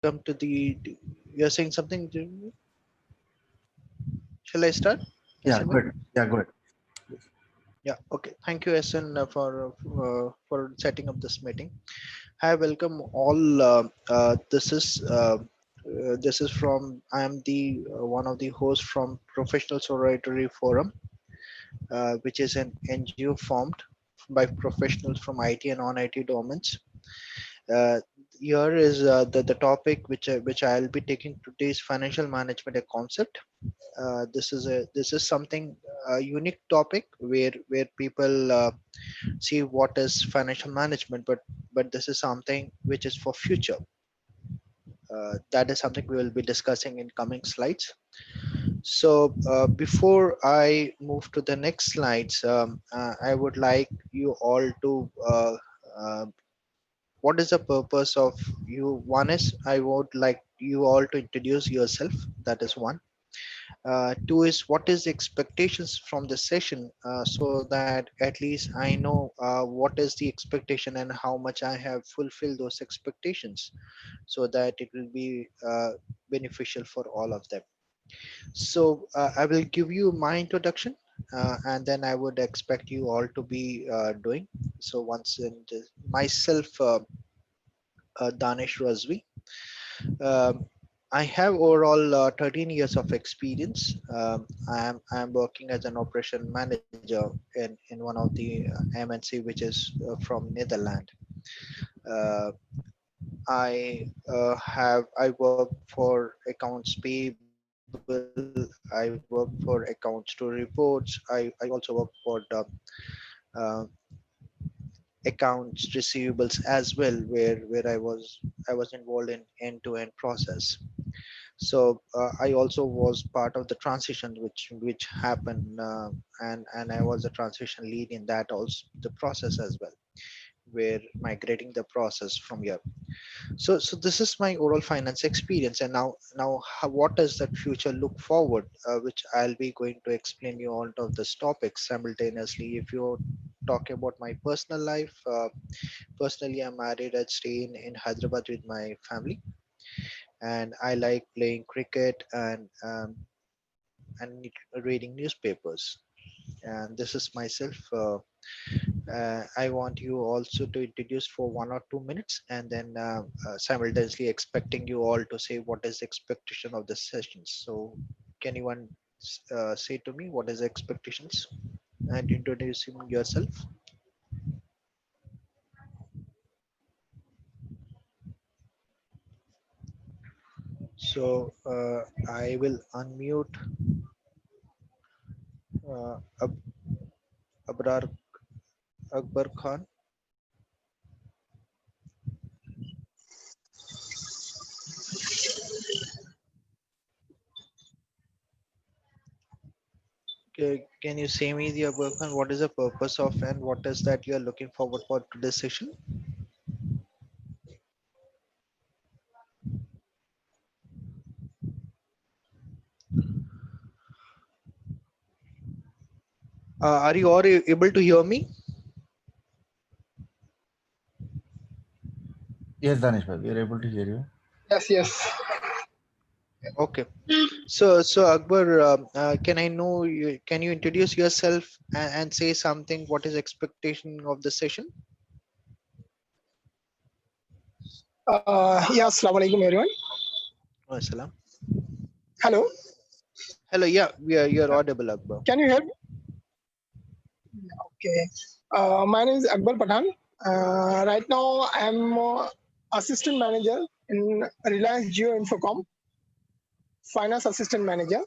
Welcome to you're saying something? Shall I start? Yeah, SML? good. Yeah, good. Yeah, okay. Thank you, SN, for setting up this meeting. Hi, welcome all. This is from I am the one of the hosts from Professional Sorority Forum, which is an NGO formed by professionals from IT and non-IT domains. Uh, Here is the topic which I'll be taking today is financial management a concept. This is something unique topic where people see what is financial management, but this is something which is for future. That is something we will be discussing in coming slides. So before I move to the next slides, I would like you all to uh, what is the purpose of you. One is I would like you all to introduce yourself. That is one. Two is what is the expectations from the session, so that at least I know what is the expectation and how much I have fulfilled those expectations, so that it will be beneficial for all of them. So I will give you my introduction, and then I would expect you all to be doing. So once in myself, Danish Rizvi. Um, I have overall 13 years of experience. I am working as an operation manager in one of the MNC, which is from Netherlands. Uh, I work for accounts payable. I work for accounts to reports. I also work for the uh, accounts receivables as well, where I was involved in end-to-end process. So I also was part of the transition which happened, and I was a transition lead in that also the process as well, where migrating the process from here. So this is my overall finance experience, and now what does that future look forward, which I'll be going to explain you all of this topic simultaneously. If you talk about my personal life, personally I'm married. I stay in Hyderabad with my family, and I like playing cricket and reading newspapers. And this is myself. I want you also to introduce for 1 or 2 minutes, and then simultaneously expecting you all to say what is the expectation of the sessions. So, can anyone say to me what is the expectations and introducing yourself? So, I will unmute Ab- Abrar Akbar Khan. Can you say me the Akbar Khan, what is the purpose of and what is that you are looking forward for today's session? Are you all able to hear me? Yes, Danish bhai, we are able to hear you. Yes, yes. Okay. So Akbar, can I know you, can you introduce yourself and say something? What is expectation of the session? Yeah, Assalamu alaikum, everyone. Oh, salam. Hello, Hello. Yeah, you're audible, Akbar. can you hear me? Okay. My name is Akbar Pathan. Right now, I'm assistant manager in Reliance Geo Infocom, finance assistant manager.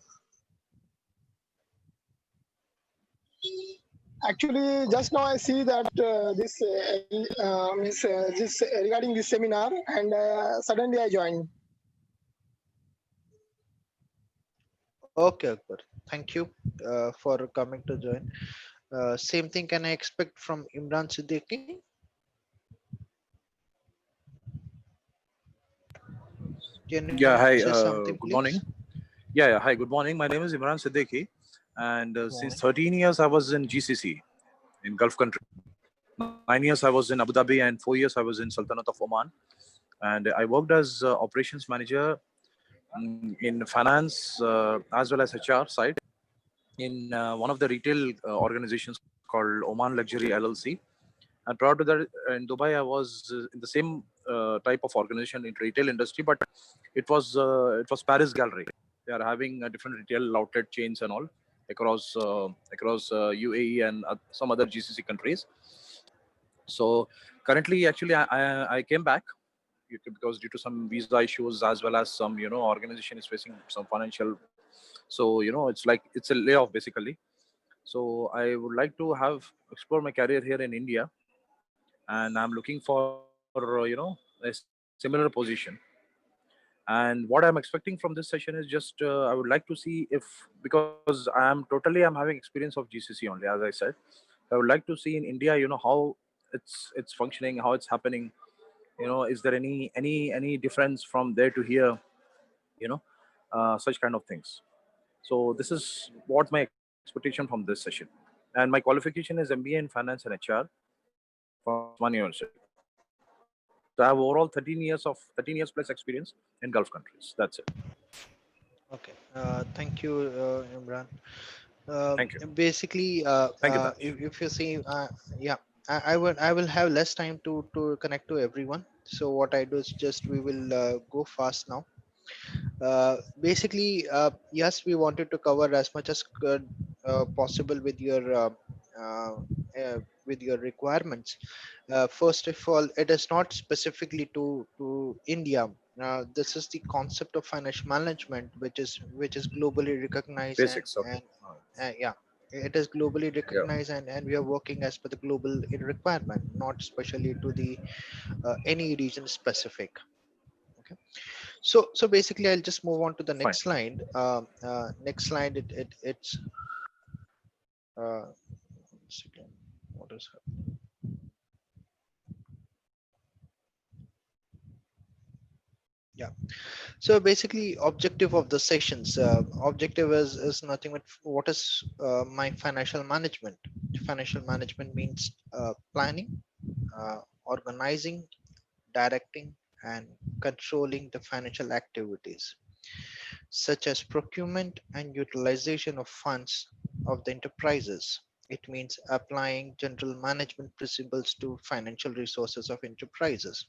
Actually, just now I see that this regarding this seminar, and suddenly I joined. Okay, Akbar. Thank you for coming to join. Same thing can I expect from Imran Siddiqui? Can you Yeah, say hi, something, good please? morning. Yeah, hi, good morning. My name is Imran Siddiqui, and Good since morning. 13 years I was in GCC in Gulf countries. 9 years I was in Abu Dhabi, and 4 years I was in Sultanate of Oman. and I worked as operations manager in finance as well as HR side in one of the retail organizations called Oman Luxury LLC. And prior to that, in Dubai, I was in the same type of organization in retail industry, but it was Paris Gallery. They are having different retail outlet chains and all across UAE and some other GCC countries. So currently, actually, I came back because due to some visa issues as well as some organization is facing some financial. So it's a layoff basically. So I would like to have explore my career here in India, and I'm looking for a similar position. And what I'm expecting from this session is just I would like to see if, because I'm having experience of GCC only, as I said. I would like to see in India, how it's functioning, how it's happening. Is there any difference from there to here? You know, such kind of things. So this is what my expectation from this session. And my qualification is MBA in Finance and HR from Osman University. So I have overall 13 years plus experience in Gulf countries. That's it. Okay. Thank you, Imran. Thank you. Basically, Thank you, Danish. if you see, yeah, I will have less time to connect to everyone. So what I do is just we will go fast now. Basically, yes, we wanted to cover as much as possible uh, with your requirements. First of all, it is not specifically to India. This is the concept of financial management, which is globally recognized, and Basics. Okay. and yeah, it is globally Yeah. recognized, and we are working as per the global requirement, not especially to the any region specific. Okay. So basically, I'll just move on to the Fine. next slide. Next slide. It's one second. What is Yeah. So basically, objective of the sessions. Objective is nothing but what is my financial management. Financial management means planning, organizing, directing, and controlling the financial activities, such as procurement and utilization of funds of the enterprises. It means applying general management principles to financial resources of enterprises.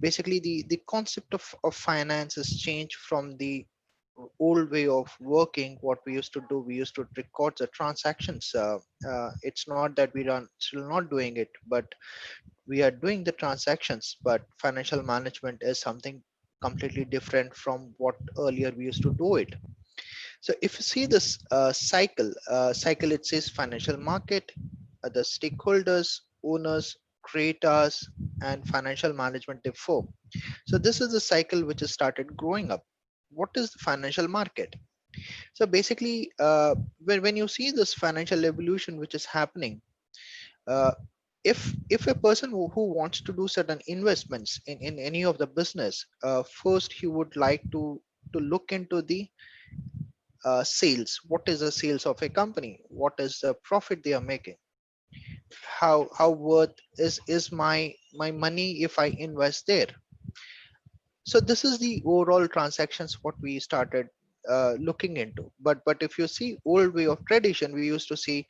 Basically, the concept of finance has changed from the old way of working. What we used to do, we used to record the transactions. It's not that we are still not doing it, but we are doing the transactions. But financial management is something completely different from what earlier we used to do it. So if you see this cycle, it says financial market, the stakeholders, owners, creators, and financial management they form. So this is the cycle which has started growing up. What is the financial market? So basically, when you see this financial evolution which is happening, uh, if a person who wants to do certain investments in any of the business, first he would like to look into the sales. What is the sales of a company? What is the profit they are making? How worth is my money if I invest there? So this is the overall transactions what we started looking into. But if you see old way of tradition, we used to see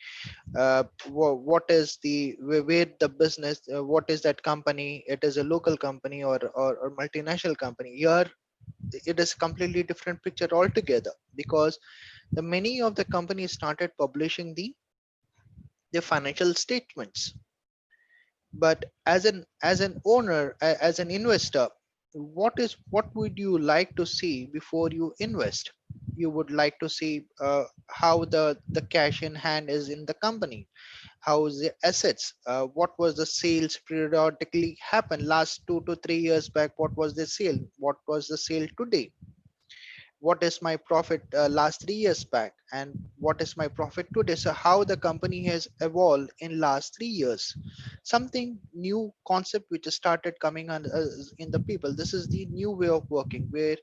what is the where the business, what is that company? It is a local company or multinational company. Here it is completely different picture altogether, because the many of the companies started publishing the financial statements. But as an owner, as an investor, what would you like to see before you invest? You would like to see how the cash in hand is in the company, how is the assets, what was the sales periodically happen last 2 to 3 years back, what was the sale, what was the sale today, what is my profit last 3 years back, and what is my profit today. So how the company has evolved in last 3 years, something new concept which has started coming on in the people. This is the new way of working, where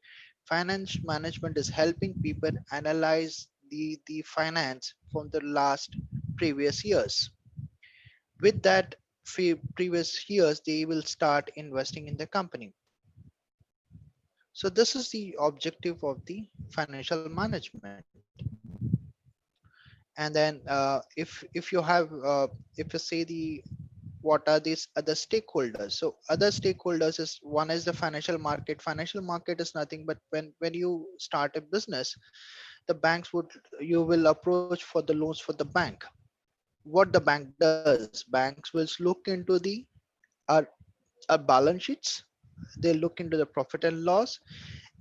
finance management is helping people analyze the finance from the last previous years. With that previous years, they will start investing in the company. So this is the objective of the financial management. And then if you have if you say the what are these other stakeholders, so other stakeholders is one is the financial market. Financial market is nothing but when you start a business, the banks would you will approach for the loans for the bank. What the bank does, banks will look into the our, our balance sheets, they look into the profit and loss,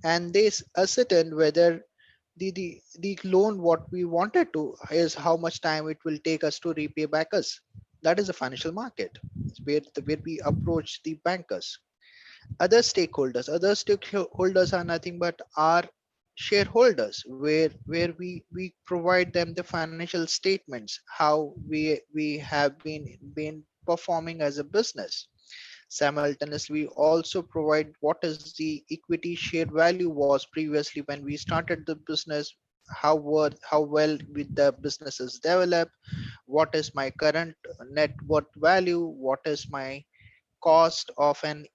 and they ascertain whether the loan what we wanted to is how much time it will take us to repay back us. That is a financial market. It's where we approach the bankers. Other stakeholders are nothing but our shareholders, where we provide them the financial statements, how we have been performing as a business. Simultaneously, we also provide what is the equity share value was previously when we started the business, how well with the business is developed, what is my current net worth value, what is my cost of an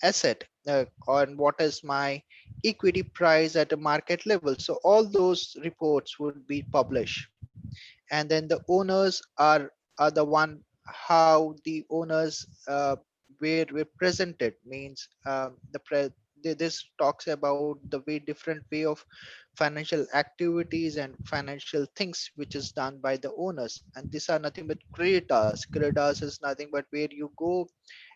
asset, and what is my equity price at a market level. So all those reports would be published, and then the owners are the one how the owners were presented, means this talks about the way different way of financial activities and financial things which is done by the owners. And these are nothing but creditors is nothing but where you go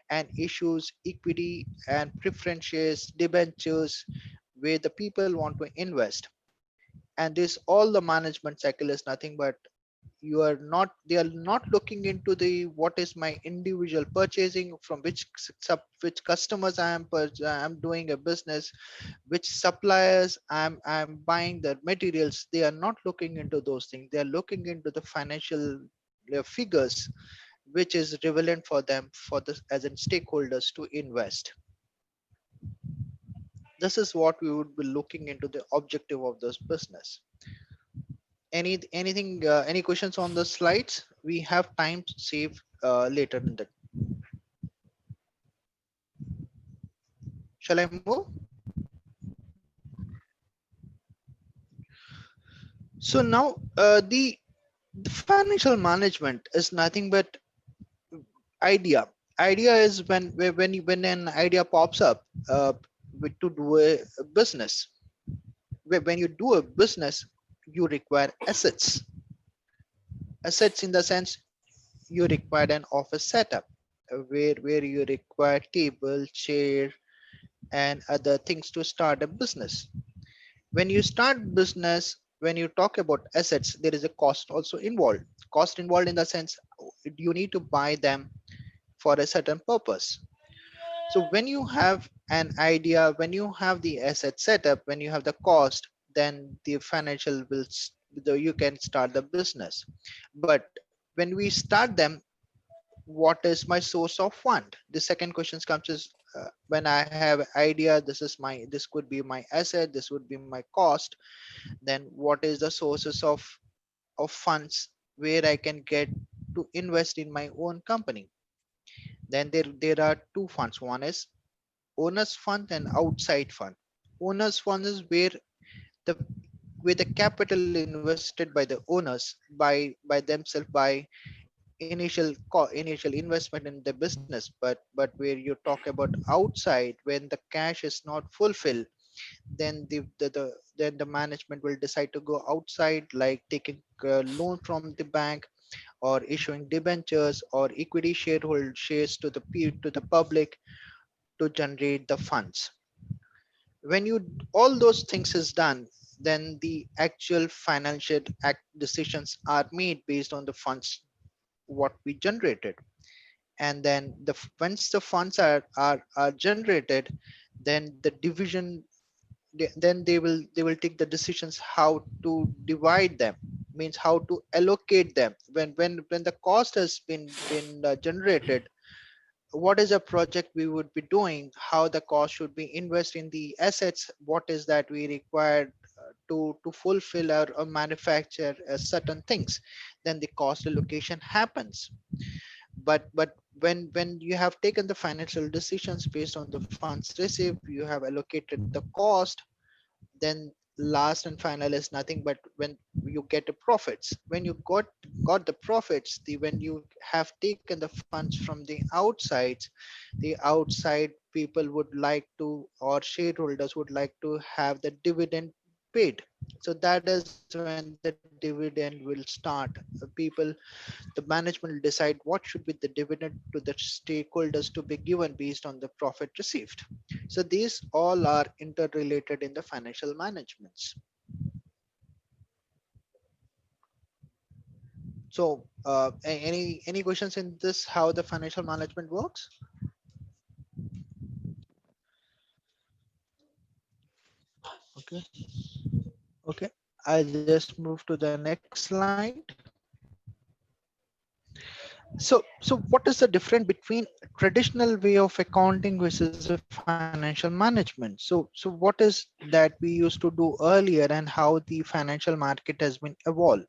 and issues equity and preference shares, debentures, where the people want to invest. And this all the management cycle is nothing but you are not they are not looking into the what is my individual purchasing, from which customers I am doing a business, which suppliers I'm buying the materials. They are not looking into those things. They are looking into the financial figures which is relevant for them for this as in stakeholders to invest. This is what we would be looking into the objective of this business. Anything any questions on the slides? We have time to save later in the. Shall I move? So now the financial management is nothing but idea. Idea is when an idea pops up to do a business. When you do a business, you require assets. Assets in the sense you require an office setup, where you require table, chair, and other things to start a business. When you start business, when you talk about assets, there is a cost also involved. Cost involved in the sense you need to buy them for a certain purpose. So when you have an idea, when you have the asset setup, when you have the cost, then the financial you can start the business. But when we start them, what is my source of fund? The second question comes is when I have idea, this could be my asset, this would be my cost. Then what is the sources of funds where I can get to invest in my own company? Then there are two funds. One is owners fund and outside fund. Owners fund is the where the capital invested by the owners by themselves, by initial investment in the business. But where you talk about outside, when the cash is not fulfilled, then then the management will decide to go outside, like taking a loan from the bank, or issuing debentures or equity shares to to the public to generate the funds. When you all those things is done, then the actual financial act decisions are made based on the funds what we generated. And then once the funds are generated, then the division, then they will take the decisions how to divide them, means how to allocate them. When the cost has been generated, what is a project we would be doing, how the cost should be invest in the assets, what is that we required to fulfill or manufacture certain things, then the cost allocation happens. but when you have taken the financial decisions based on the funds received, you have allocated the cost, then last and final is nothing but when you get the profits. When you got the profits, the when you have taken the funds from the outside people would like to, or shareholders would like to have the dividend paid. So that is when the dividend will start. People, the management will decide what should be the dividend to the stakeholders to be given based on the profit received. So these all are interrelated in the financial managements. So any questions in this, how the financial management works? Okay, okay. I just move to the next slide. So what is the difference between traditional way of accounting versus a financial management? So what is that we used to do earlier and how the financial market has been evolved?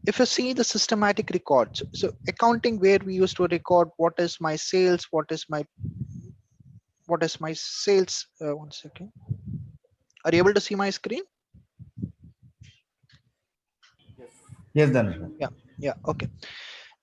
If you see the systematic records, so accounting where we used to record what is my sales, what is my sales. One second. Are you able to see my screen? Yes, Danish. Yeah, yeah, okay.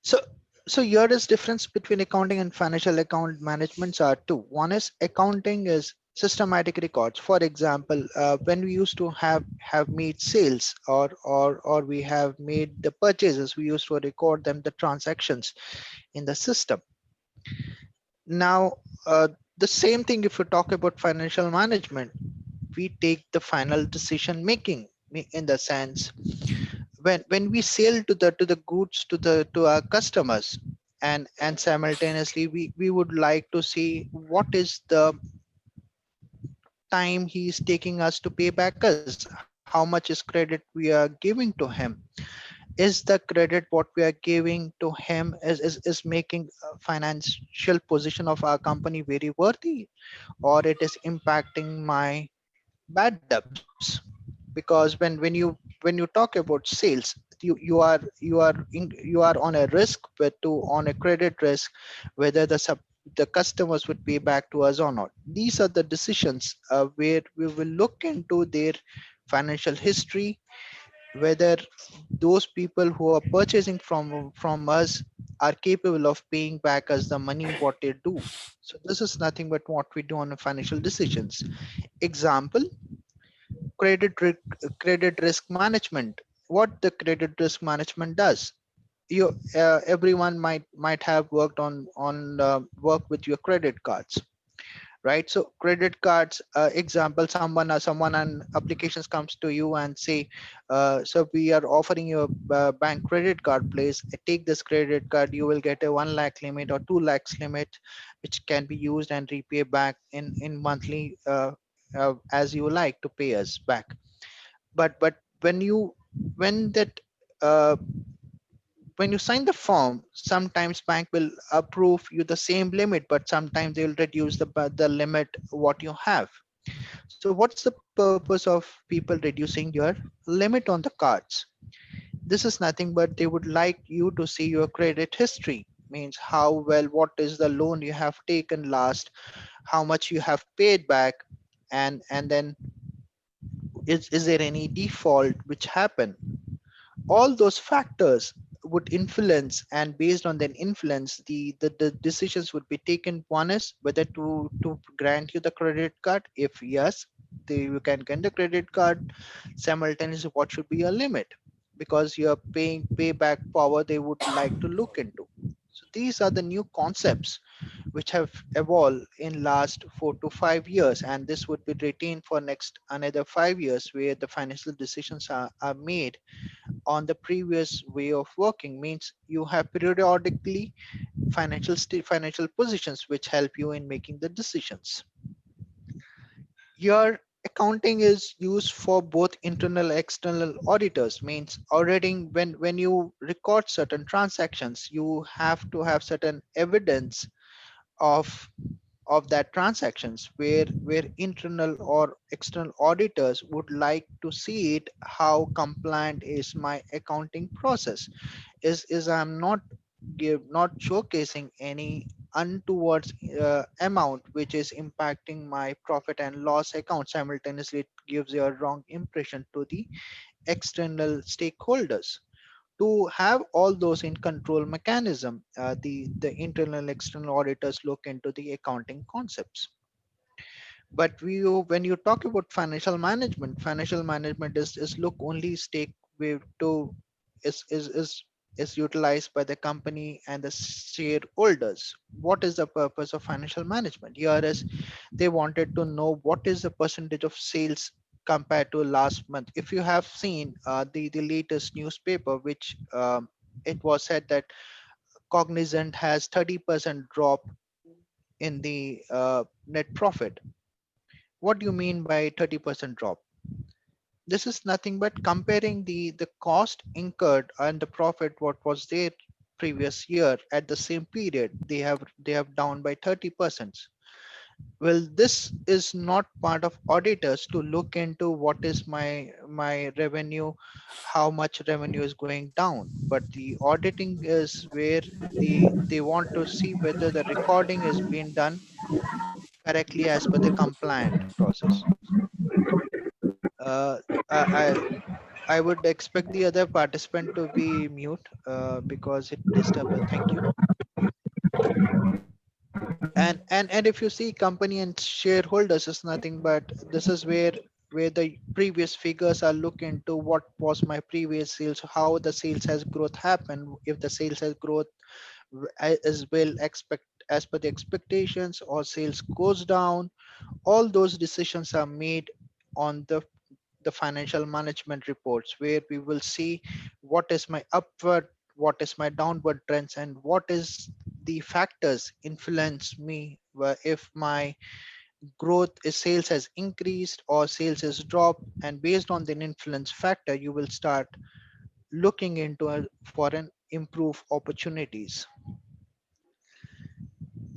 So, so here is difference between accounting and financial account managements are two. One is accounting is systematic records. For example, when we used to have made sales or we have made the purchases, we used to record them the transactions in the system. Now, the same thing if you talk about financial management, we take the final decision making in the sense when we sell to the goods to our customers, and simultaneously we would like to see what is the time he is taking us to pay back us, how much is credit we are giving to him, is the credit what we are giving to him is making financial position of our company very worthy, or it is impacting my bad debts. Because when you talk about sales, you are on a risk, but to on a credit risk, whether the customers would pay back to us or not. These are the decisions where we will look into their financial history, whether those people who are purchasing from us are capable of paying back us the money what they do. So this is nothing but what we do on the financial decisions. Example, credit risk management. What the credit risk management does, you everyone might have worked on work with your credit cards, right? So credit cards, example, someone on applications comes to you and say, so we are offering you a bank credit card, please take this credit card, you will get a 1 lakh limit or 2 lakhs limit, which can be used and repay back in monthly, as you like to pay us back. But when that uh, when you sign the form, sometimes bank will approve you the same limit, but sometimes they will reduce the limit what you have. So what's the purpose of people reducing your limit on the cards? This is nothing but they would like you to see your credit history, means how well, what is the loan you have taken last, how much you have paid back, and then is there any default which happened. All those factors would influence, and based on that influence, the decisions would be taken. One is whether to grant you the credit card. If yes, you can get the credit card. Simultaneously, what should be your limit, because your payback power they would like to look into. So these are the new concepts which have evolved in last 4 to 5 years, and this would be retained for next another 5 years, where the financial decisions are made on the previous way of working. Means you have periodically financial positions which help you in making the decisions. Your accounting is used for both internal and external auditors. Means auditing, when you record certain transactions, you have to have certain evidence of that transactions, where internal or external auditors would like to see it, how compliant is my accounting process. Is I'm not not showcasing any untoward amount which is impacting my profit and loss account. Simultaneously, it gives you a wrong impression to the external stakeholders. To have all those in control mechanism, the internal external auditors look into the accounting concepts. But when you talk about financial management is look only stake with to is is is is utilized by the company and the shareholders. What is the purpose of financial management? Here is they wanted to know what is the percentage of sales compared to last month. If you have seen the latest newspaper, which it was said that Cognizant has 30% drop in the net profit. What do you mean by 30% drop? This is nothing but comparing the cost incurred and the profit what was there previous year at the same period. They have down by 30%. Well, this is not part of auditors to look into what is my revenue, how much revenue is going down. But the auditing is where they want to see whether the recording is being done correctly as per the compliant process. Uh, I I would expect the other participant to be mute because it disturbs. Thank you. And if you see company and shareholders is nothing but this is where the previous figures are look into what was my previous sales, how the sales has growth happened, if the sales has growth as well expect as per the expectations or sales goes down. All those decisions are made on the financial management reports where we will see what is my upward, what is my downward trends, and what is the factors influence me where if my growth is sales has increased or sales has dropped. And based on the influence factor you will start looking into for an improve opportunities.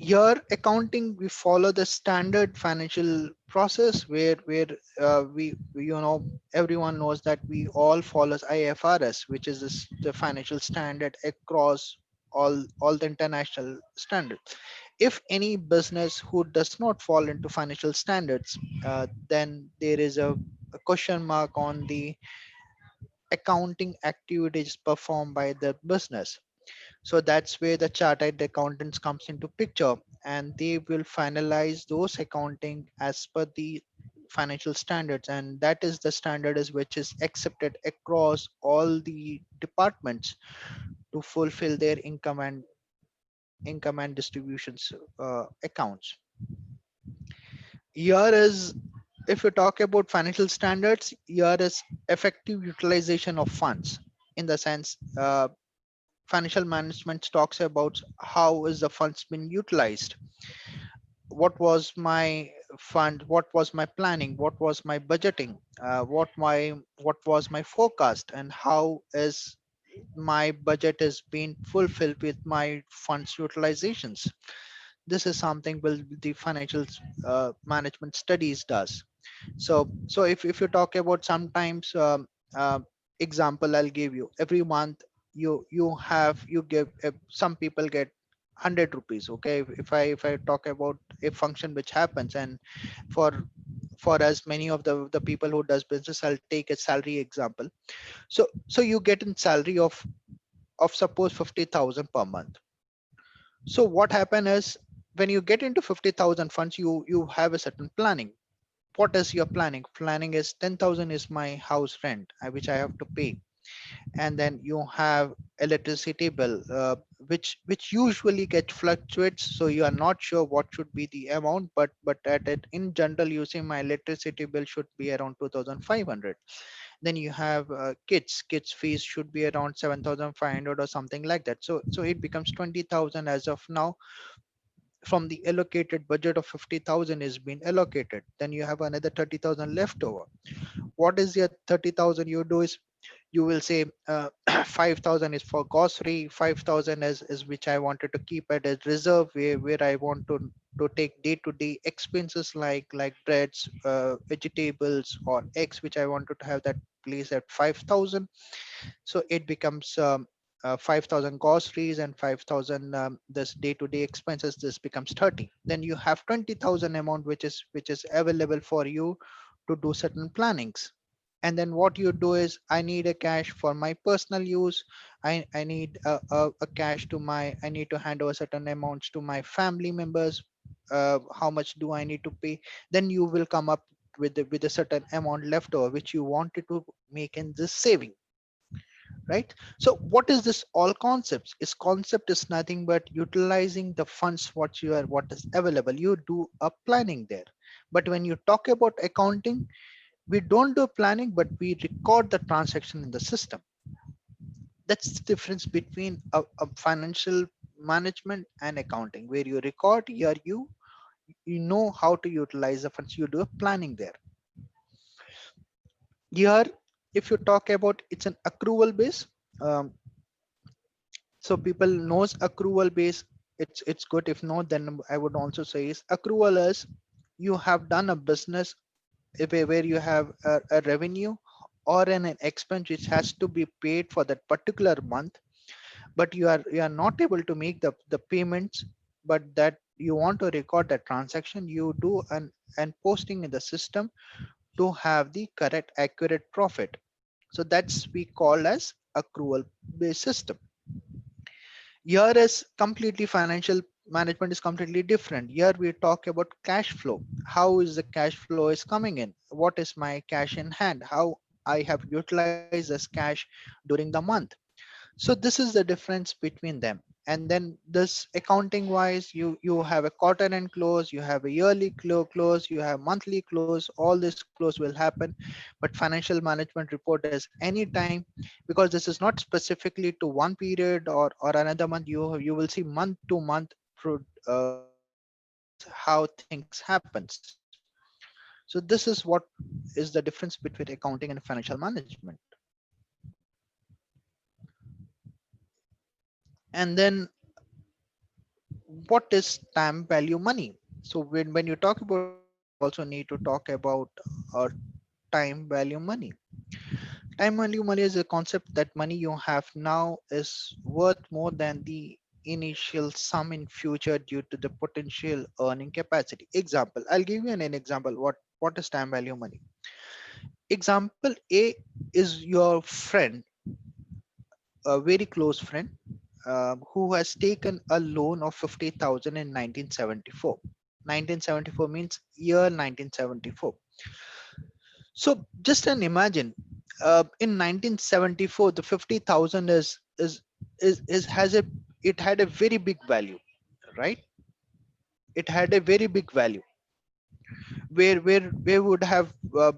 Here accounting we follow the standard financial process where we everyone knows that we all follows IFRS, which is the financial standard across all the international standards. If any business who does not fall into financial standards, then there is a question mark on the accounting activities performed by the business. So that's where the chartered accountants comes into picture, and they will finalize those accounting as per the financial standards, and that is the standard is which is accepted across all the departments to fulfill their income and distributions accounts. Here is, if you talk about financial standards, here is effective utilization of funds. In the sense, financial management talks about how is the funds been utilized, what was my fund, what was my planning, what was my budgeting, what was my forecast, and how is my budget is being fulfilled with my funds utilizations. This is something will the financial management studies does. So if you talk about sometimes example I'll give you. Every month you give some people get 100 rupees. Okay, if I talk about a function which happens, and for as many of the people who does business, I'll take a salary example. So you get in salary of suppose 50,000 per month. So what happen is, when you get into 50,000 funds, you have a certain planning. What is your planning? Planning is 10,000 is my house rent, which I have to pay. And then you have electricity bill, which usually get fluctuates, so you are not sure what should be the amount, but at it in general you see my electricity bill should be around 2,500. Then you have kids fees should be around 7,500 or something like that. So it becomes 20,000 as of now. From the allocated budget of 50,000 is being allocated, then you have another 30,000 left over. What is your 30,000? You do is you will say 5,000 is for grocery, 5,000 is which I wanted to keep at a reserve, where I want to take day-to-day expenses like breads, vegetables or eggs, which I wanted to have that place at 5,000. So it becomes 5,000 groceries and 5,000 this day-to-day expenses, this becomes 30. Then you have 20,000 amount which is available for you to do certain plannings. And then what you do is, I need a cash for my personal use. I need a cash to my, I need to hand over certain amounts to my family members. How much do I need to pay? Then you will come up with a certain amount left over which you wanted to make in this saving, right? So what is this all concepts? Is concept is nothing but utilizing the funds what is available. You do a planning there. But when you talk about accounting, we don't do planning, but we record the transaction in the system. That's the difference between a financial management and accounting, where you record, here you know how to utilize the funds, you do a planning there. Here, if you talk about, it's an accrual base. um, so people knows accrual base, it's good. If not, then I would also say is accrual is, you have done a business where you have a revenue or an expense which has to be paid for that particular month, but you are not able to make the payments, but that you want to record that transaction, you do an posting in the system to have the correct accurate profit. So that's we call as accrual based system. Here is completely financial management is completely different. Here we talk about cash flow. How is the cash flow is coming in? What is my cash in hand? How I have utilized this cash during the month? So this is the difference between them. And then this accounting wise, you have a quarter end close, you have a yearly close, you have monthly close, all this close will happen. But financial management report is anytime, because this is not specifically to one period or another month. You will see month to month progress, how things happens. So this is what is the difference between accounting and financial management. And then what is time value money? So when you talk about money, you also need to talk about uh, time value money. Time value money is a concept that money you have now is worth more than the initial sum in future due to the potential earning capacity. Example, I'll give you an example. What is time value money? Example A is your friend, a very close friend, who has taken a loan of 50,000 in 1974. 1974 means year 1974. So just an imagine, in 1974, the 50,000 is has a, it had a very big value, right? It had a very big value, where would have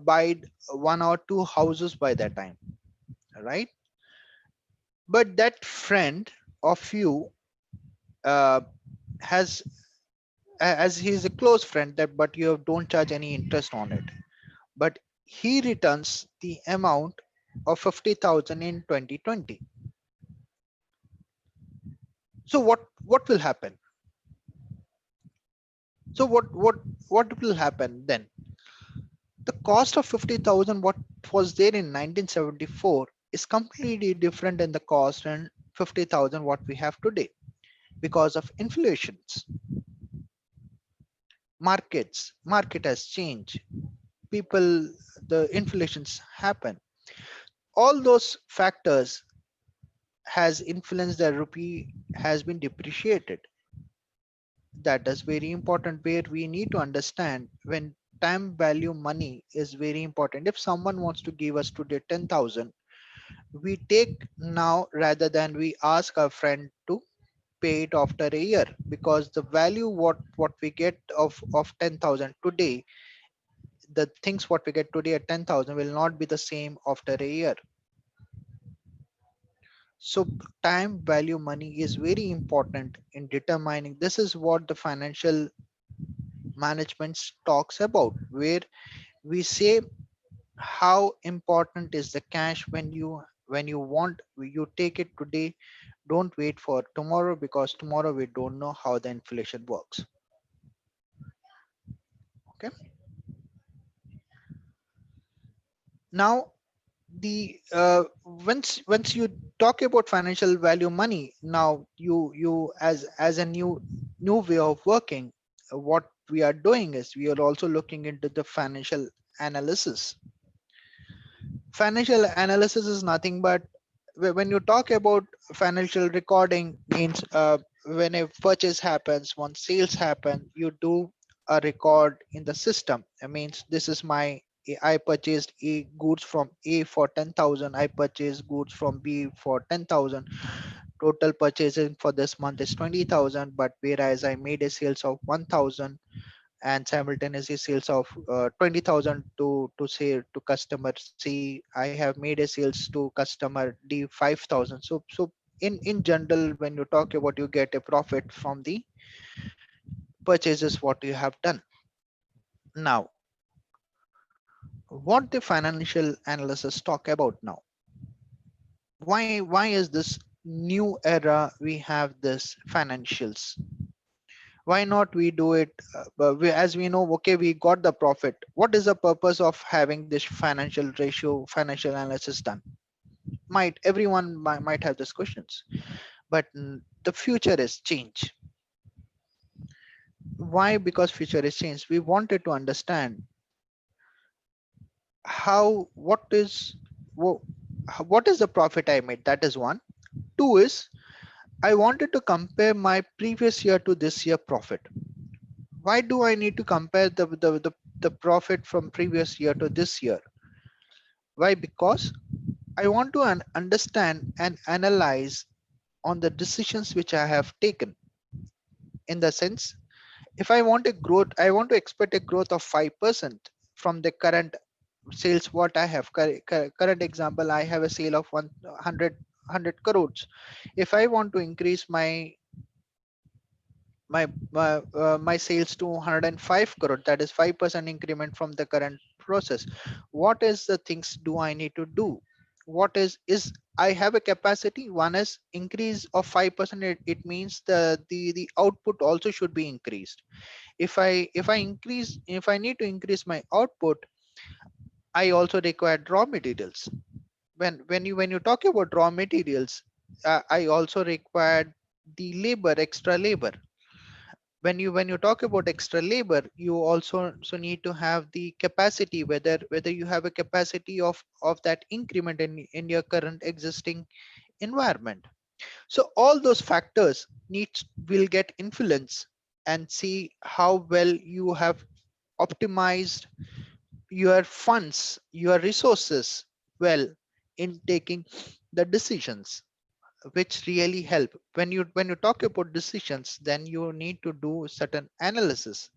buyed one or two houses by that time, right? But that friend of you uh, has as he's a close friend, that but you don't charge any interest on it, but he returns the amount of 50,000 in 2020. So what will happen? So what will happen then? The cost of 50,000 what was there in 1974 is completely different than the cost and 50,000 what we have today, because of inflations. Market has changed. People, the inflations happen. All those factors has influenced the rupee has been depreciated. That is very important, where we need to understand when time value money is very important. If someone wants to give us today 10,000, we take now rather than we ask our friend to pay it after a year, because the value what we get of 10,000 today, the things what we get today at 10,000 will not be the same after a year. So time value money is very important in determining. This is what the financial management talks about, where we say how important is the cash. When you want, you take it today. Don't wait for tomorrow, because tomorrow we don't know how the inflation works. Okay. Now the once you talk about financial value money, now you as a new way of working, what we are doing is we are also looking into the financial analysis. Financial analysis is nothing but when you talk about financial recording means when a purchase happens, when sales happen, you do a record in the system. It means this is my I purchased a goods from A for 10,000. I purchased goods from B for 10,000. Total purchasing for this month is 20,000. But whereas I made a sales of 1,000, and simultaneously sales of 20,000 to say to customer C, I have made a sales to customer D 5,000. So in general, when you talk about, you get a profit from the purchases what you have done. Now, what the financial analysts talk about now, why is this new era we have this financials? Why not we do it but as we know, okay, we got the profit, what is the purpose of having this financial ratio, financial analysis done? Might everyone might have these questions, but the future is change. Why? Because future is change. We wanted to understand how, wha- what is the profit I made, that is one. Two is, I wanted to compare my previous year to this year profit. Why do I need to compare the profit from previous year to this year? Why? Because I want to understand and analyze on the decisions which I have taken. In the sense, if I want a growth, I want to expect a growth of 5% from the current sales what I have. Current example, I have a sale of 100 crores. If I want to increase my sales to 105 crore, that is 5% increment from the current process. What is the things do I need to do? What is I have a capacity. One is increase of 5%. It means the output also should be increased. If I need to increase my output, I also require raw materials. When you talk about raw materials, I also required the labor, extra labor. When you talk about extra labor, you also need to have the capacity, whether you have a capacity of that increment in your current existing environment. So all those factors needs will get influence, and see how well you have optimized your funds, your resources well in taking the decisions, which really help. When you talk about decisions, then you need to do certain analysis.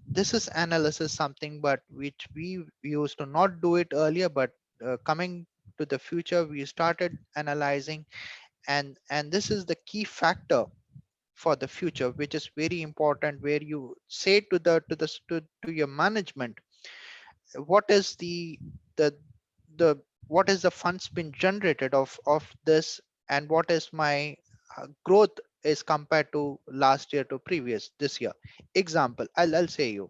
This is analysis something but which we used to not do it earlier, but coming to the future, we started analyzing. And this is the key factor for the future, which is very important, where you say to your management, what is the the what is the funds been generated of this, and what is my growth is compared to last year to previous this year. Example, I'll say you,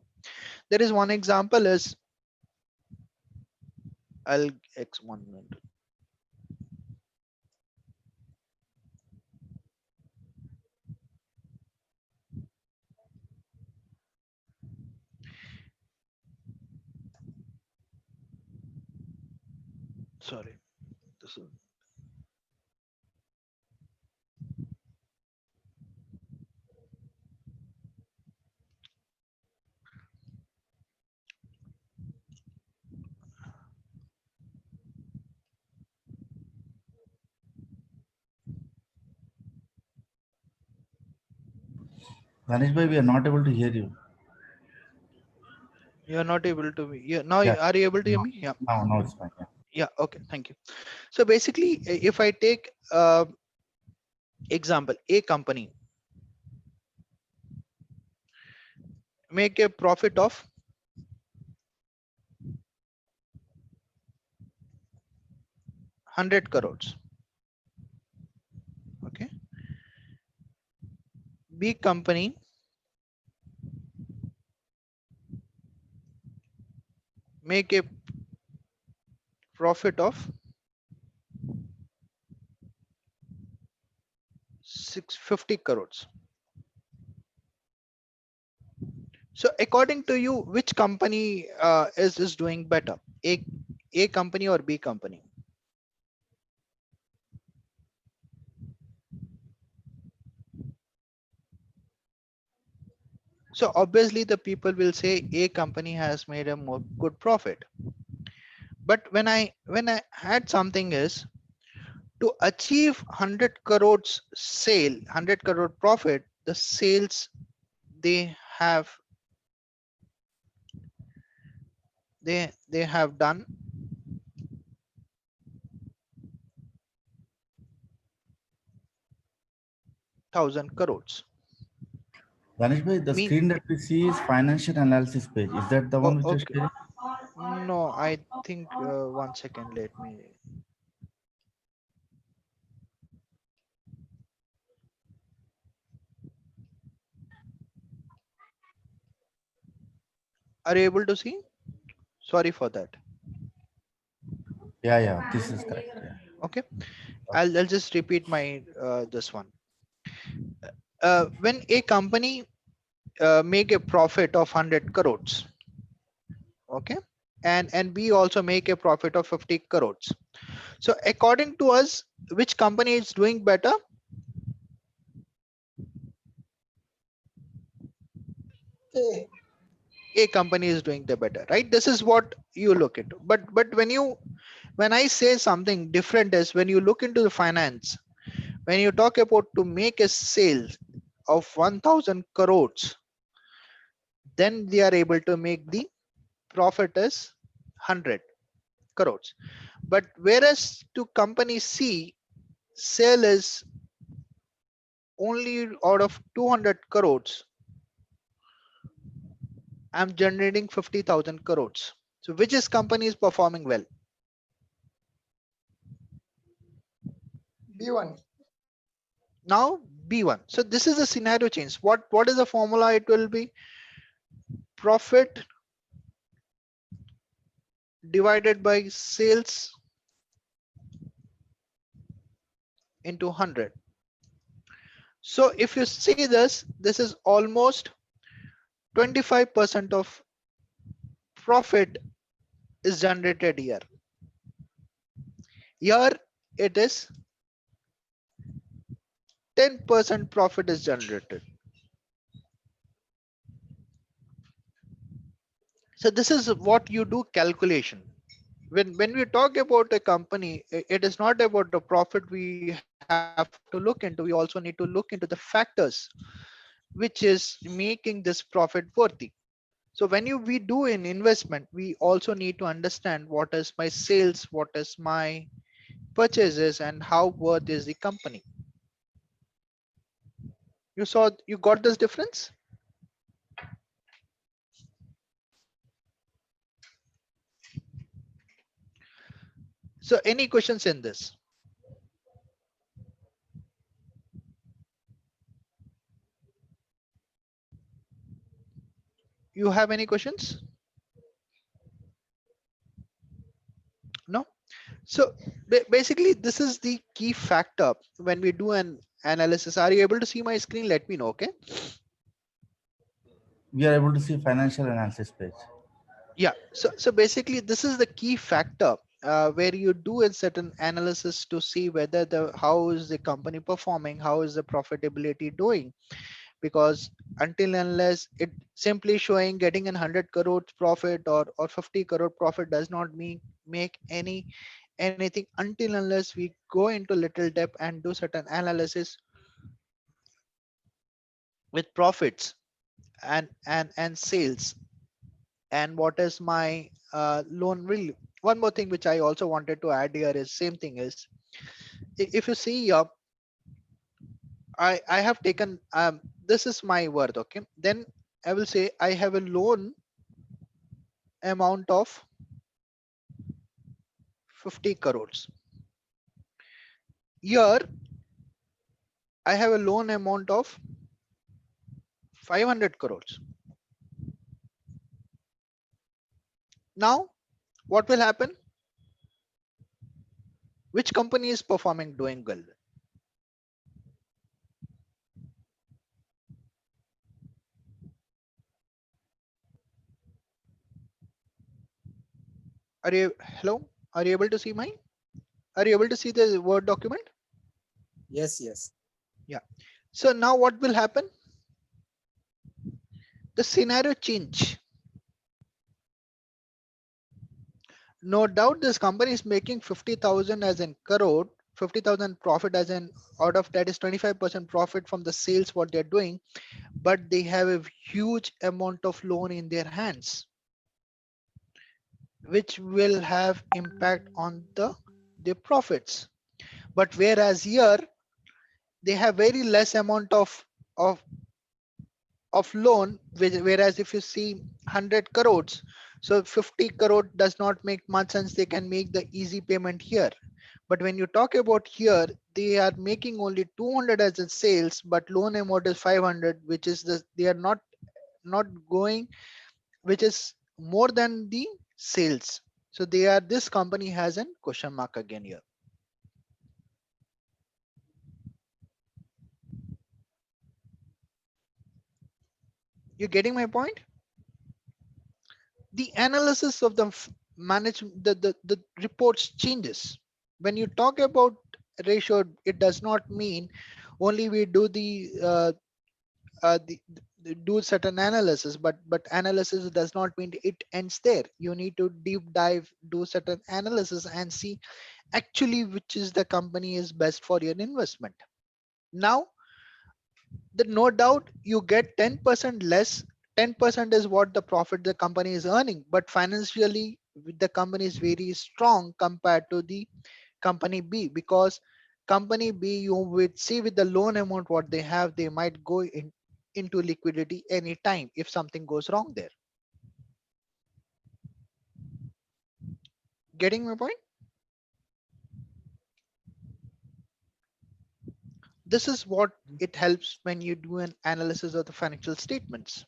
there is one example is, I'll x 1 minute. Sorry, this is, Danish bhai, we are not able to hear you. you're not able to yeah, now Yeah. are you able to hear No, me? Yeah. now it's fine. Yeah. Yeah, okay, thank you. So basically, if I take example, a company make a profit of 100 crores. Okay. B company make a profit of 50 crores. So according to you, which company is doing better? A company or B company? So obviously the people will say A company has made a more good profit. But when I had something is to achieve 100 crores sale, 100 crore profit, the sales they have they have done 1,000 crores. Danish bhai, the Me, screen that we see is financial analysis page. Is that the oh, one which you're okay. sharing? No, I think 1 second. Let me. Are you able to see? Sorry for that. Yeah, yeah, this is correct. Yeah. Okay, I'll just repeat my this one. When a company make a profit of 100 crores, okay, and we also make a profit of 50 crores. So according to us, which company is doing better? A. A company is doing the better, right? This is what you look into. But when I say something different is when you look into the finance, when you talk about to make a sale of 1,000 crores, then they are able to make the profit is 100 crores. But whereas to company C, sale is only out of 200 crores, I'm generating 50,000 crores. So which is company is performing well? B1. Now B1. So this is a scenario change. What is the formula? It will be profit divided by sales into 100. So if you see this, this is almost 25% of profit is generated here. Here it is 10% profit is generated. So this is what you do calculation. When we talk about a company, it is not about the profit we have to look into. We also need to look into the factors which is making this profit worthy. So when we do an investment, we also need to understand what is my sales, what is my purchases, and how worth is the company. You got this difference? So any questions in this? You have any questions? No? So basically, this is the key factor when we do an analysis. Are you able to see my screen? Let me know, okay? We are able to see financial analysis page. Yeah. So basically, this is the key factor where you do a certain analysis to see whether the how is the company performing, how is the profitability doing. Because until unless it simply showing getting an 100 crore profit or 50 crore profit does not mean make anything until unless we go into little depth and do certain analysis with profits and sales and what is my loan really. One more thing which I also wanted to add here is same thing is if you see I have taken this is my worth, okay, then I will say I have a loan amount of 50 crores. Here I have a loan amount of 500 crores. Now what will happen? Which company is performing doing well? Are you hello? Are you able to see mine? Are you able to see the Word document? Yes, yes. Yeah. So now what will happen? The scenario change. No doubt this company is making 50,000 as in crore, 50,000 profit as in out of that is 25% profit from the sales what they're doing, but they have a huge amount of loan in their hands, which will have impact on their profits. But whereas here they have very less amount of of loan, whereas if you see 100 crores, so 50 crore does not make much sense. They can make the easy payment here. But when you talk about here, they are making only 200 as a sales, but loan amount is 500, which is they are not going, which is more than the sales. So this company has a question mark again here. You getting my point? The analysis of the management, the reports changes. When you talk about ratio, it does not mean only we do do certain analysis, but analysis does not mean it ends there. You need to deep dive, do certain analysis and see actually which is the company is best for your investment. Now the no doubt you get 10% less. 10% is what the profit the company is earning, but financially the company is very strong compared to the company B, because company B, you would see with the loan amount what they have, they might go into liquidity anytime if something goes wrong there. Getting my point? This is what it helps when you do an analysis of the financial statements.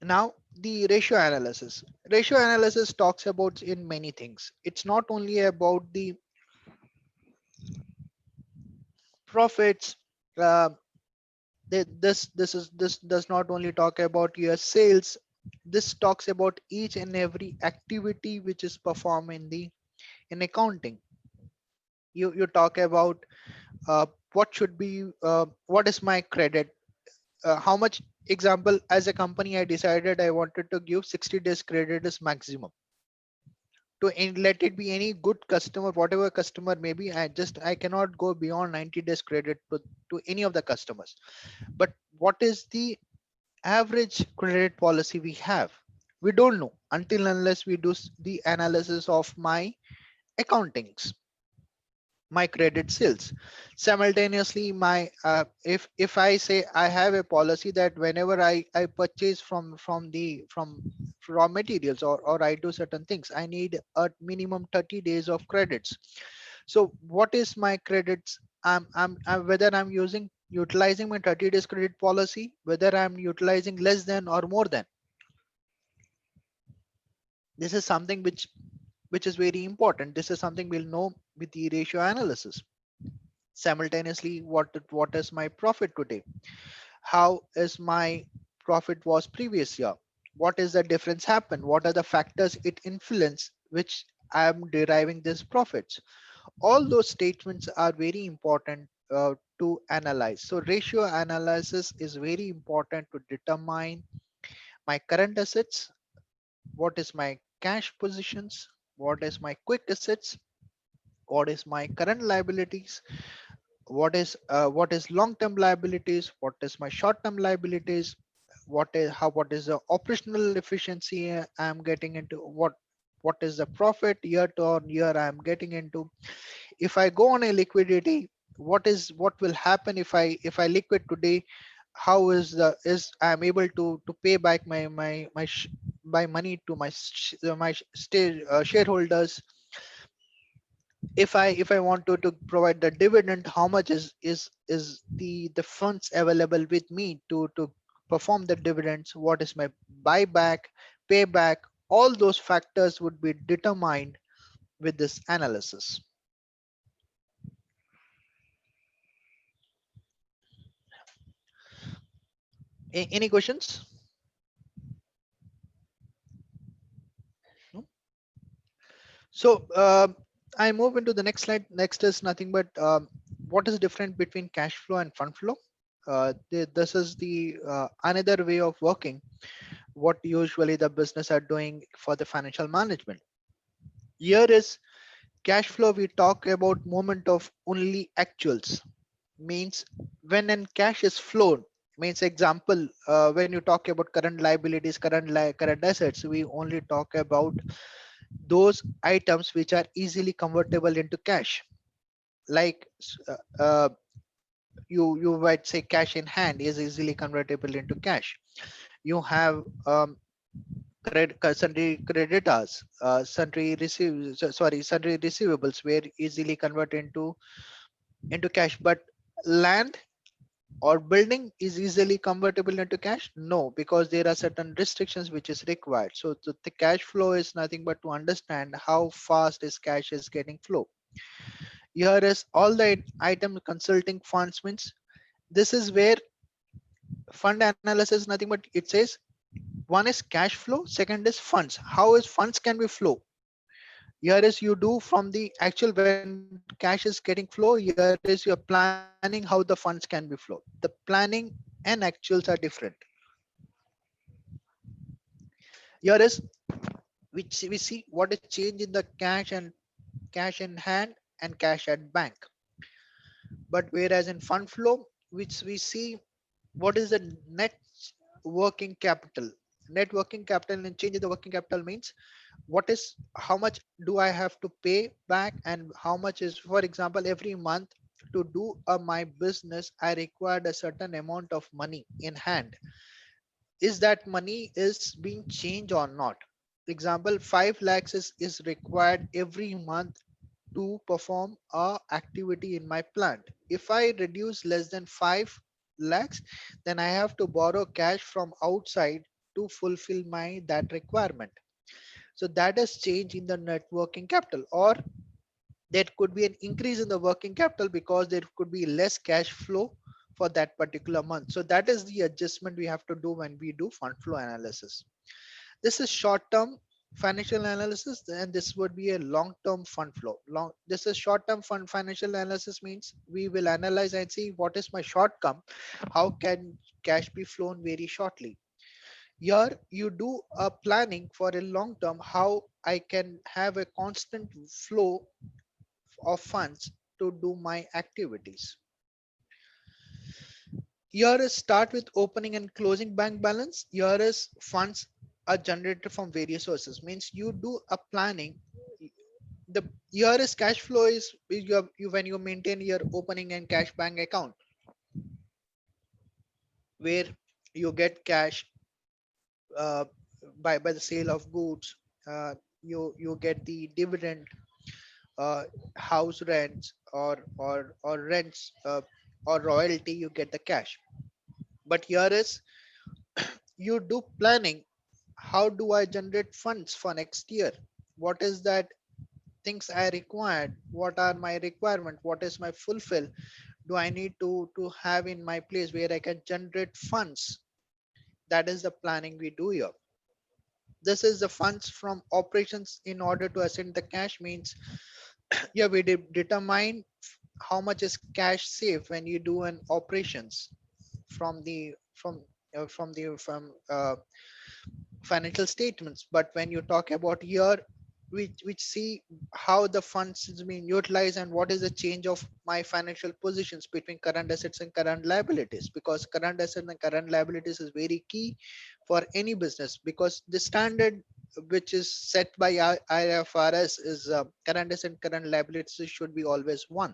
Now the ratio analysis. Ratio analysis talks about in many things. It's not only about the profits. Uh, this does not only talk about your sales. This talks about each and every activity which is performed in accounting. You talk about what should be what is my credit, how much. Example, as a company I decided I wanted to give 60 days credit is maximum to let it be any good customer, whatever customer maybe. I cannot go beyond 90 days credit to any of the customers. But what is the average credit policy we have? We don't know until unless we do the analysis of my accountings, my credit sales. Simultaneously, my if I say I have a policy that whenever I purchase from raw materials, or I do certain things, I need a minimum 30 days of credits. So what is my credits? I'm whether I'm utilizing my 30 days credit policy, whether I'm utilizing less than or more than. This is something which is very important. This is something we'll know with the ratio analysis. Simultaneously, what is my profit today? How is my profit was previous year? What is the difference happen? What are the factors it influence which I am deriving these profits? All those statements are very important to analyze. So ratio analysis is very important to determine my current assets, what is my cash positions, what is my quick assets, what is my current liabilities, what is long term liabilities, what is my short term liabilities, what is the operational efficiency I am getting into, what is the profit year to on year I am getting into. If I go on a liquidity, what will happen if I liquid today? How is I am able to pay back my money to my shareholders? If I want to provide the dividend, how much is the funds available with me to perform the dividends? What is my buyback, payback? All those factors would be determined with this analysis. Any questions? So I move into the next slide. Next is nothing but what is different between cash flow and fund flow. This is the another way of working. What usually the business are doing for the financial management. Here is cash flow. We talk about moment of only actuals. Means when an cash is flowed. Means example, when you talk about current liabilities, current assets, we only talk about those items which are easily convertible into cash, like you might say cash in hand is easily convertible into cash. You have sundry creditors, sundry receivables were easily converted into cash. But land or building is easily convertible into cash? No, because there are certain restrictions which is required. So the cash flow is nothing but to understand how fast is cash is getting flow. Here is all the item consulting funds. Means this is where fund analysis nothing but it says one is cash flow, second is funds. How is funds can be flow? Here is you do from the actual when cash is getting flow. Here is you're planning how the funds can be flow. The planning and actuals are different. Here is which we see what is change in the cash in hand and cash at bank. But whereas in fund flow, which we see what is the net working capital. Net working capital and change in the working capital means what is how much do I have to pay back and how much is, for example, every month to do my business I required a certain amount of money in hand. Is that money is being changed or not? Example, 5 lakhs is required every month to perform a activity in my plant. If I reduce less than 5 lakhs, then I have to borrow cash from outside to fulfill my that requirement. So that is change in the net working capital, or there could be an increase in the working capital because there could be less cash flow for that particular month. So that is the adjustment we have to do when we do fund flow analysis. This is short term financial analysis, and this would be a long term fund flow. This is short term fund financial analysis means we will analyze and see what is my shortcome, how can cash be flown very shortly. Here you do a planning for a long term, how I can have a constant flow of funds to do my activities. Here is start with opening and closing bank balance. Here is funds are generated from various sources. Means you do a planning. The here is cash flow is when you maintain your opening and cash bank account where you get cash uh, by the sale of goods. You get the dividend, uh, house rents or rents or royalty. You get the cash. But here is you do planning. How do I generate funds for next year? What is that things I required? What are my requirement? What is my fulfill? Do I need to have in my place where I can generate funds? That is the planning we do here. This is the funds from operations in order to ascend the cash means yeah we determine how much is cash safe when you do an operations from the from financial statements. But when you talk about here, which see how the funds is being utilized and what is the change of my financial positions between current assets and current liabilities, because current assets and current liabilities is very key for any business, because the standard which is set by IFRS is current assets and current liabilities should be always one.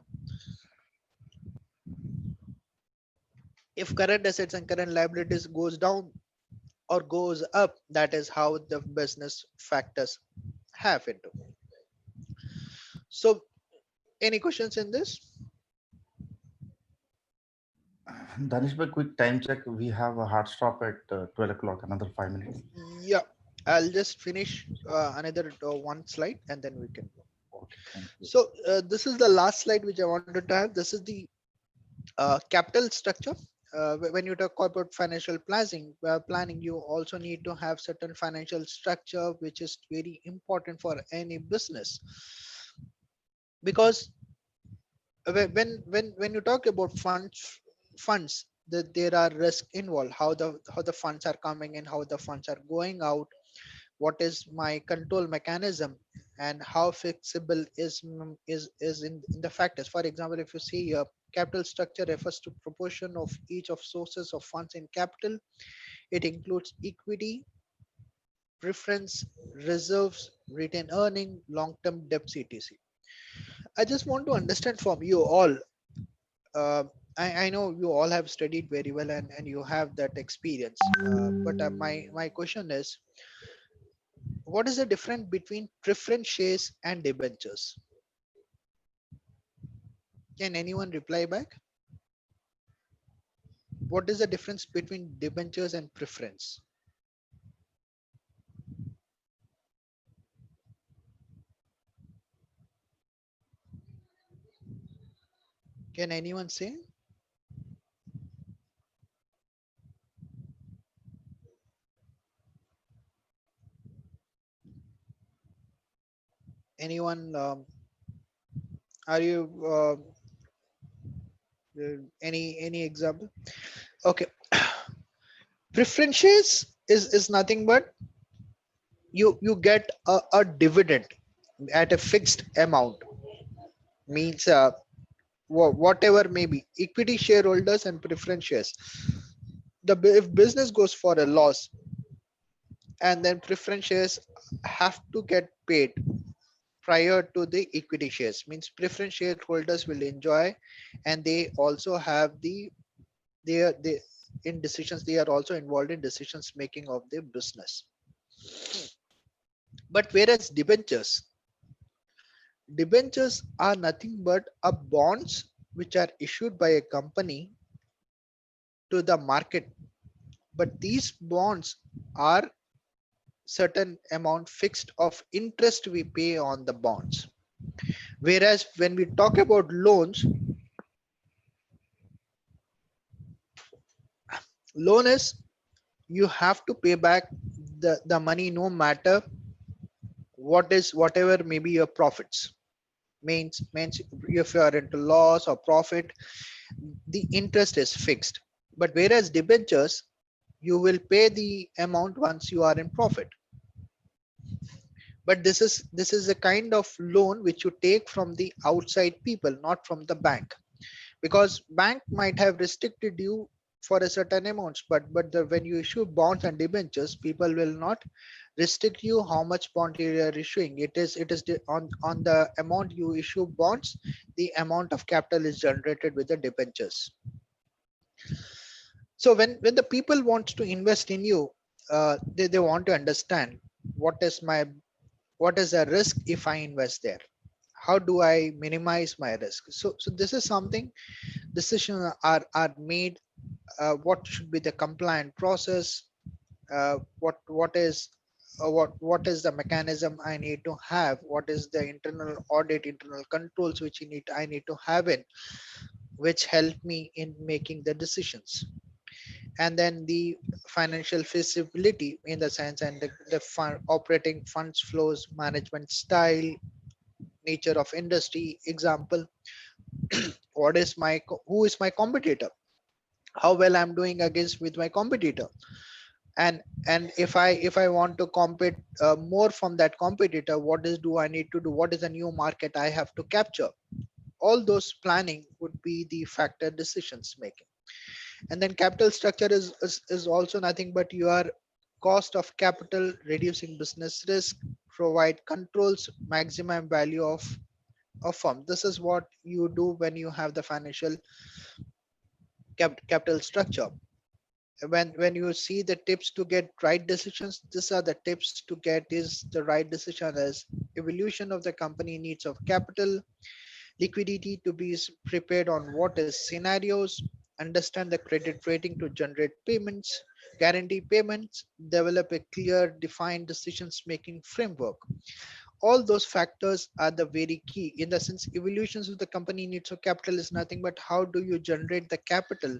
If current assets and current liabilities goes down or goes up, that is how the business factors have into. So any questions in this? Danish, by quick time check, we have a hard stop at 12 o'clock, another 5 minutes. Yeah, I'll just finish another one slide and then we can go. Okay, thank you. So this is the last slide which I wanted to have. This is the capital structure. when you talk about financial planning, you also need to have certain financial structure, which is very important for any business. Because when you talk about funds, that there are risks involved, how the funds are coming in, how the funds are going out, what is my control mechanism, and how flexible is in the factors. For example, if you see here, capital structure refers to proportion of each of sources of funds in capital. It includes equity, preference, reserves, retained earning, long-term debt, etc. I just want to understand from you all. uh, I know you all have studied very well, and you have that experience. But my question is, what is the difference between preference shares and debentures? Can anyone reply back? What is the difference between debentures and preference? Can anyone say? Anyone? Are you any example? Okay. Preference shares is nothing but you get a dividend at a fixed amount. Means whatever may be equity shareholders and preference shares. If business goes for a loss, and then preference shares have to get paid prior to the equity shares, means preference shareholders will enjoy, and they also have they in decisions, they are also involved in decisions making of their business. But whereas debentures are nothing but a bonds which are issued by a company to the market, but these bonds are certain amount fixed of interest we pay on the bonds. Whereas when we talk about loans, loan is you have to pay back the money no matter whatever may be your profits. Means if you are into loss or profit, the interest is fixed. But whereas debentures, you will pay the amount once you are in profit. But this is a kind of loan which you take from the outside people, not from the bank, because bank might have restricted you for a certain amounts, but when you issue bonds and debentures, people will not restrict you how much bond you are issuing. On the amount you issue bonds, the amount of capital is generated with the debentures. So when the people want to invest in you, they want to understand what is my what is the risk if I invest there, how do I minimize my risk. So this is something decisions are made. What should be the compliant process, what is the mechanism I need to have, what is the internal audit, internal controls which I need to have in, which help me in making the decisions. And then the financial feasibility in the sense, and the operating funds flows, management style, nature of industry. Example, who is my competitor, how well I'm doing against with my competitor. And if I want to compete more from that competitor, what is do I need to do, what is the new market I have to capture. All those planning would be the factor decisions making. And then capital structure is also nothing but your cost of capital, reducing business risk, provide controls, maximum value of firm. This is what you do when you have the financial capital structure. When you see the tips to get right decisions, these are the tips to get is the right decision as evolution of the company needs of capital, liquidity to be prepared on what is scenarios, understand the credit rating to generate payments, guarantee payments, develop a clear defined decisions making framework. All those factors are the very key in the sense evolutions of the company needs of capital is nothing but how do you generate the capital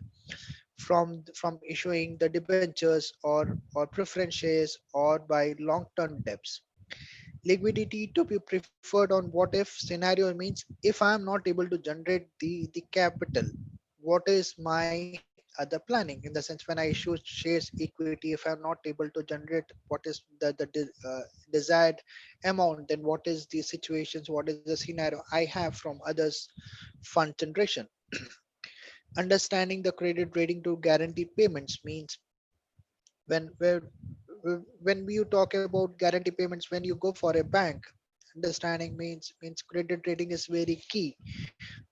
from issuing the debentures or preferences or by long-term debts. Liquidity to be preferred on what if scenario means if I am not able to generate the capital, what is my other planning? In the sense when I issue shares equity, if I'm not able to generate what is the desired amount, then what is the situations, what is the scenario I have from others fund generation. Understanding the credit rating to guarantee payments means when when you talk about guarantee payments, when you go for a bank, understanding means credit rating is very key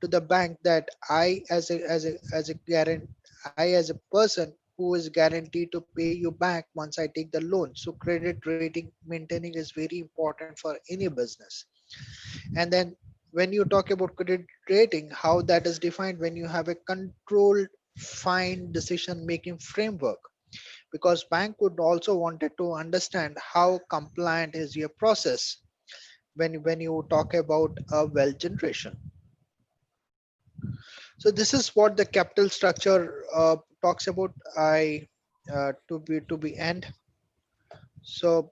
to the bank, that I as a guarant I as a person who is guaranteed to pay you back once I take the loan. So credit rating maintaining is very important for any business. And then when you talk about credit rating, how that is defined, when you have a controlled fine decision making framework, because bank would also wanted to understand how compliant is your process when you talk about a wealth generation. So this is what the capital structure talks about. I to be end. So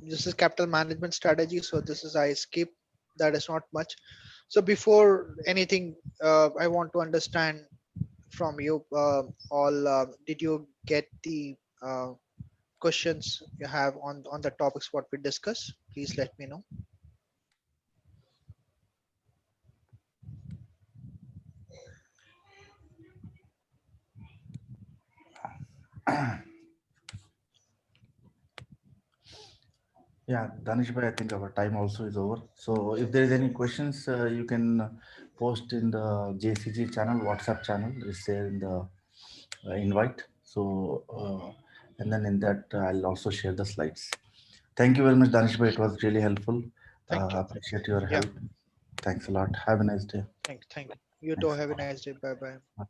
this is capital management strategy. So this is I skip. That is not much. So before anything, I want to understand from you all. Did you get the questions you have on the topics what we discuss? Please let me know. Yeah, Danish bhai, I think our time also is over. So if there is any questions, you can post in the JCG channel, WhatsApp channel. Is there in the invite. So and then in that I'll also share the slides. Thank you very much, Danish bhai. It was really helpful. Thank you. Appreciate your Yeah. help. Thanks a lot. Have a nice day. Thank. You too. Thanks. Have a nice day. Bye bye.